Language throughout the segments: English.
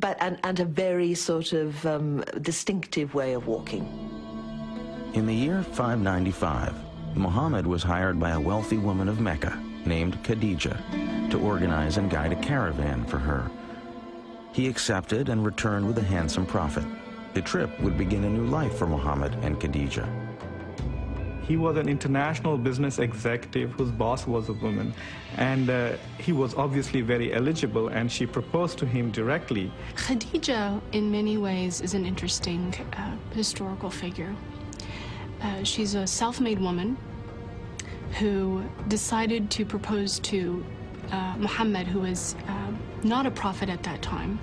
and a very sort of distinctive way of walking. In the year 595, Muhammad was hired by a wealthy woman of Mecca named Khadijah to organize and guide a caravan for her. He accepted and returned with a handsome profit. The trip would begin a new life for Muhammad and Khadijah. He was an international business executive whose boss was a woman, and he was obviously very eligible, and she proposed to him directly. Khadija, in many ways, is an interesting historical figure. She's a self-made woman who decided to propose to Muhammad, who was not a prophet at that time.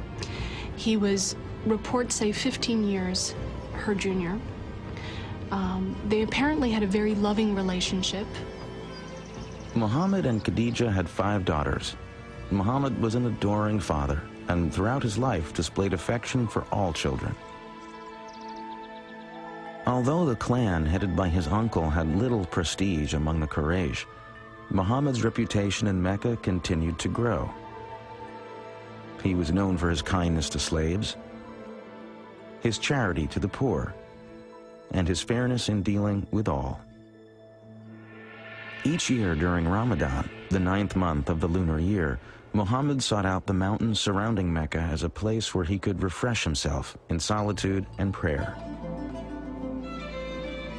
He was, reports say, 15 years her junior. They apparently had a very loving relationship. Muhammad and Khadijah had 5 daughters. Muhammad was an adoring father, and throughout his life displayed affection for all children. Although the clan headed by his uncle had little prestige among the Quraysh, Muhammad's reputation in Mecca continued to grow. He was known for his kindness to slaves, his charity to the poor, and his fairness in dealing with all. Each year during Ramadan, the 9th month of the lunar year, Muhammad sought out the mountains surrounding Mecca as a place where he could refresh himself in solitude and prayer.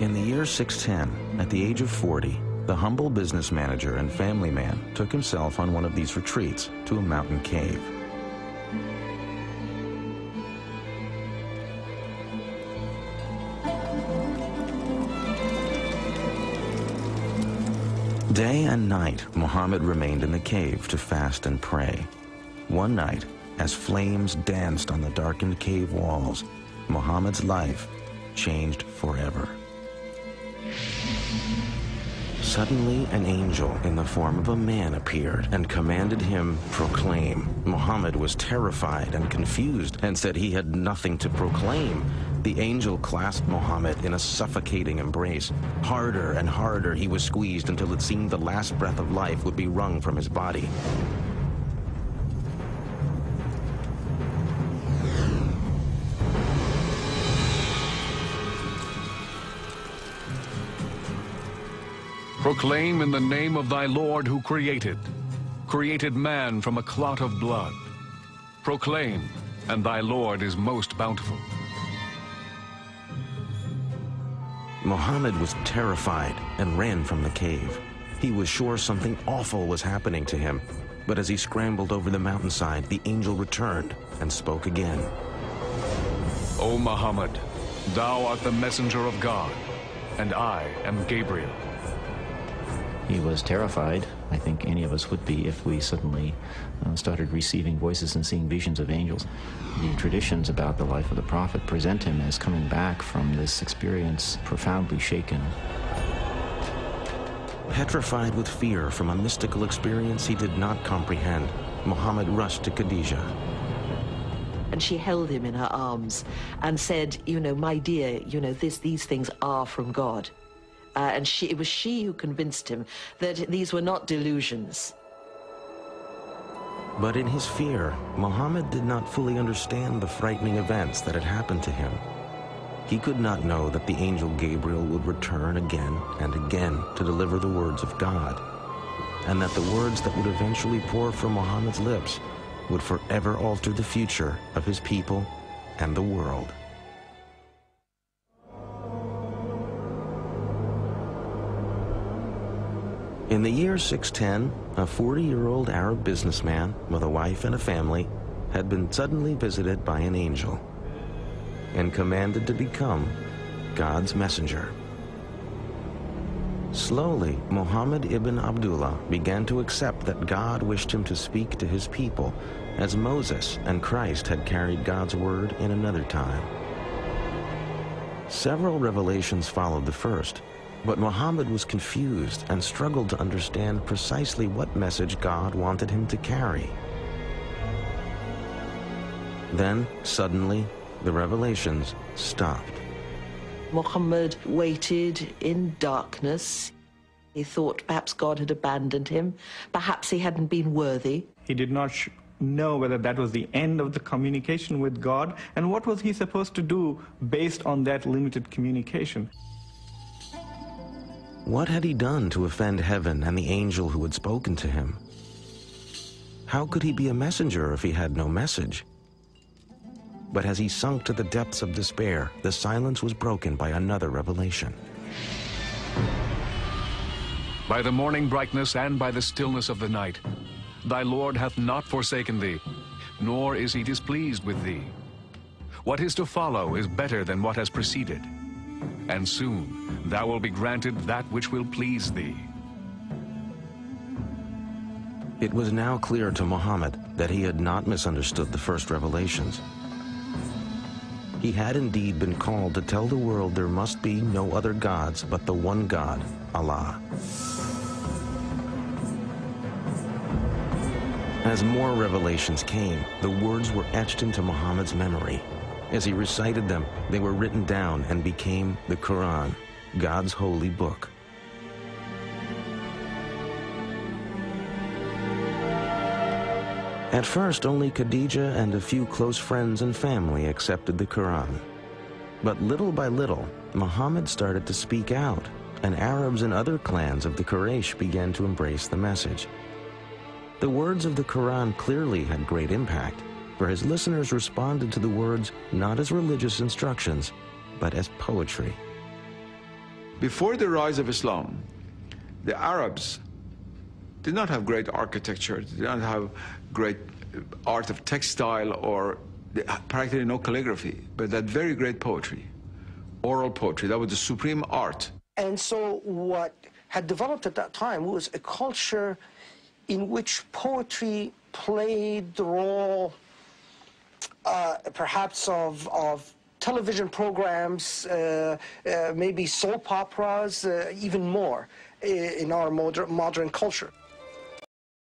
In the year 610, at the age of 40, the humble business manager and family man took himself on one of these retreats to a mountain cave. Day and night, Muhammad remained in the cave to fast and pray. One night, as flames danced on the darkened cave walls, Muhammad's life changed forever. Suddenly, an angel in the form of a man appeared and commanded him proclaim. Muhammad was terrified and confused and said he had nothing to proclaim. The angel clasped Muhammad in a suffocating embrace. Harder and harder he was squeezed until it seemed the last breath of life would be wrung from his body. Proclaim in the name of thy Lord who created man from a clot of blood. Proclaim, and thy Lord is most bountiful. Muhammad was terrified and ran from the cave. He was sure something awful was happening to him, but as he scrambled over the mountainside, the angel returned and spoke again. O Muhammad, thou art the messenger of God, and I am Gabriel. He was terrified. I think any of us would be if we suddenly started receiving voices and seeing visions of angels. The traditions about the life of the Prophet present him as coming back from this experience profoundly shaken. Petrified with fear from a mystical experience he did not comprehend, Muhammad rushed to Khadijah. And she held him in her arms and said, you know, my dear, you know, these things are from God. And it was she who convinced him that these were not delusions. But in his fear, Muhammad did not fully understand the frightening events that had happened to him. He could not know that the angel Gabriel would return again and again to deliver the words of God, and that the words that would eventually pour from Muhammad's lips would forever alter the future of his people and the world. In the year 610, a 40-year-old Arab businessman with a wife and a family had been suddenly visited by an angel and commanded to become God's messenger. Slowly, Muhammad ibn Abdullah began to accept that God wished him to speak to his people, as Moses and Christ had carried God's word in another time. Several revelations followed the first, but Muhammad was confused and struggled to understand precisely what message God wanted him to carry. Then, suddenly, the revelations stopped. Muhammad waited in darkness. He thought perhaps God had abandoned him. Perhaps he hadn't been worthy. He did not know whether that was the end of the communication with God, and what was he supposed to do based on that limited communication. What had he done to offend heaven and the angel who had spoken to him? How could he be a messenger if he had no message? But as he sunk to the depths of despair, the silence was broken by another revelation. By the morning brightness and by the stillness of the night, thy Lord hath not forsaken thee, nor is he displeased with thee. What is to follow is better than what has preceded, and soon thou wilt be granted that which will please thee. It was now clear to Muhammad that he had not misunderstood the first revelations. He had indeed been called to tell the world there must be no other gods but the one God, Allah. As more revelations came, the words were etched into Muhammad's memory. As he recited them, they were written down and became the Quran, God's holy book. At first, only Khadija and a few close friends and family accepted the Quran. But little by little, Muhammad started to speak out, and Arabs and other clans of the Quraysh began to embrace the message. The words of the Quran clearly had great impact, for his listeners responded to the words not as religious instructions, but as poetry. Before the rise of Islam, the Arabs did not have great architecture, did not have great art of textile, or practically no calligraphy, but that very great poetry, oral poetry. That was the supreme art. And so what had developed at that time was a culture in which poetry played the role perhaps of television programs, maybe soap operas, even more in our modern culture.